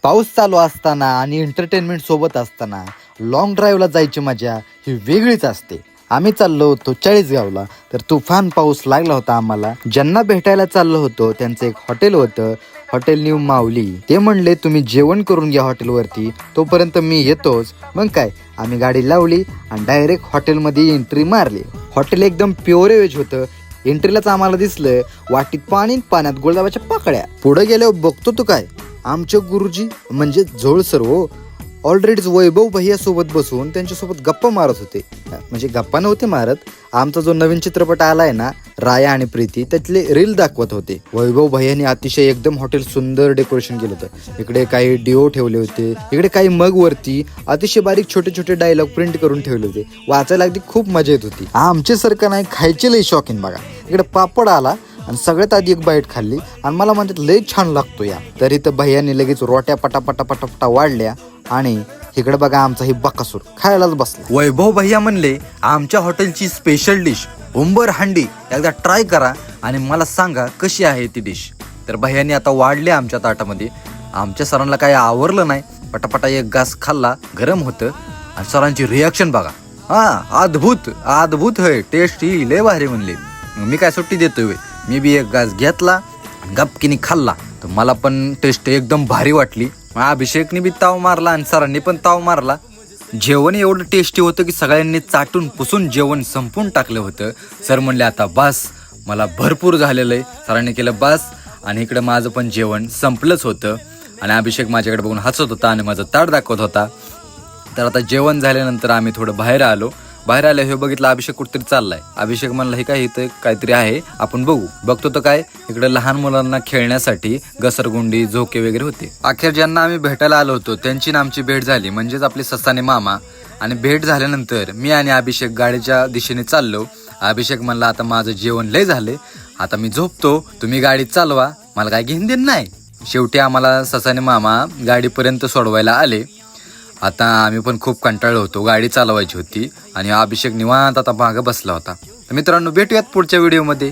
पाऊस चालू असताना आणि एंटरटेनमेंट सोबत असताना लॉंग ड्राईव्हला जायची मजा ही वेगळीच असते. आम्ही चाललो होतो चाळीसगावला, तर तुफान पाऊस लागला होता आम्हाला. ज्यांना भेटायला चाललो होतो त्यांचं एक हॉटेल होतं, हॉटेल न्यू माऊली. ते म्हणले तुम्ही जेवण करून घ्या हॉटेलवरती, तोपर्यंत मी येतोच. मग काय, आम्ही गाडी लावली आणि डायरेक्ट हॉटेलमध्ये एंट्री मारली. हॉटेल एकदम प्युअर व्हेज होतं. एंट्रीलाच आम्हाला दिसलं वाटीत पाणी, पाण्यात गुलाबाच्या पाकळ्या. पुढे गेल्यावर बघतो तो काय, आमचे गुरुजी म्हणजे झोळ सर हो, ऑलरेडीच वैभव भैया सोबत बसून त्यांच्यासोबत गप्पा मारत होते. म्हणजे गप्पा नव्हते मारत, आमचा जो नवीन चित्रपट आलाय ना, राया आणि प्रीती, त्यातले रील दाखवत होते. वैभव भैयाने अतिशय एकदम हॉटेल सुंदर डेकोरेशन केलं होतं. इकडे काही डिओ ठेवले होते, इकडे काही मग वरती अतिशय बारीक छोटे छोटे डायलॉग प्रिंट करून ठेवले होते. वाचायला अगदी खूप मजा येत होती. आमचे सारखं नाही, खायचे लई शौकीन बघा. इकडे पापड आला आणि सगळ्यात आधी एक बाईट खाल्ली आणि मला म्हणतात लय छान लागतो या. तरी तर भैयाने लगेच रोट्या पटापटा पटापटा वाढल्या आणि इकडे बघा आमचा ही बकासूर खायलाच बसला. वैभव भैया म्हणले आमच्या हॉटेलची स्पेशल डिश उंबर हंडी एकदा ट्राय करा आणि मला सांगा कशी आहे ती डिश. तर भैयाने आता वाढले आमच्या ताटामध्ये. आमच्या सरांना काही आवरलं नाही, पटापटा एक घास खाल्ला, गरम होतं. आणि सरांची रिॲक्शन बघा, हा अद्भुत अद्भुत है, टेस्ट ही लय भारी म्हणले. मी काय सुट्टी देतोय, मी बी एक घास घेतला, गपकिनी खाल्ला, तर मला पण टेस्ट एकदम भारी वाटली. अभिषेकने बी ताव मारला आणि सरांनी पण ताव मारला. जेवण एवढं टेस्टी होतं की सगळ्यांनी चाटून पुसून जेवण संपून टाकलं होतं. सर म्हणले आता बस, मला भरपूर झालेलं आहे. सरांनी केलं बस आणि इकडं माझं पण जेवण संपलंच होतं. आणि अभिषेक माझ्याकडे बघून हसत होता आणि माझं ताट दाखवत होता. तर आता जेवण झाल्यानंतर आम्ही थोडं बाहेर आलो. बाहेर आलं हे बघितलं अभिषेक कुठेतरी चाललाय. अभिषेक म्हणला हे काय, इथं काहीतरी आहे, आपण बघू. बघतो तर काय, इकडे लहान मुलांना खेळण्यासाठी घसरगुंडी, झोके वगैरे होते. अखेर ज्यांना आम्ही भेटायला आलो होतो त्यांची आमची भेट झाली, म्हणजेच आपले ससाने मामा. आणि भेट झाल्यानंतर मी आणि अभिषेक गाडीच्या दिशेने चाललो. अभिषेक म्हणला आता माझं जेवण लय झाले, आता मी झोपतो, तुम्ही गाडी चालवा, मला काय घेऊन देण नाही. शेवटी आम्हाला ससाने मामा गाडीपर्यंत सोडवायला आले. आता आम्ही पण खूप कंटाळलो होतो, गाडी चालवायची होती आणि अभिषेक निवांत आता मागं बसला होता. तर मित्रांनो, भेटूयात पुढच्या व्हिडिओमध्ये.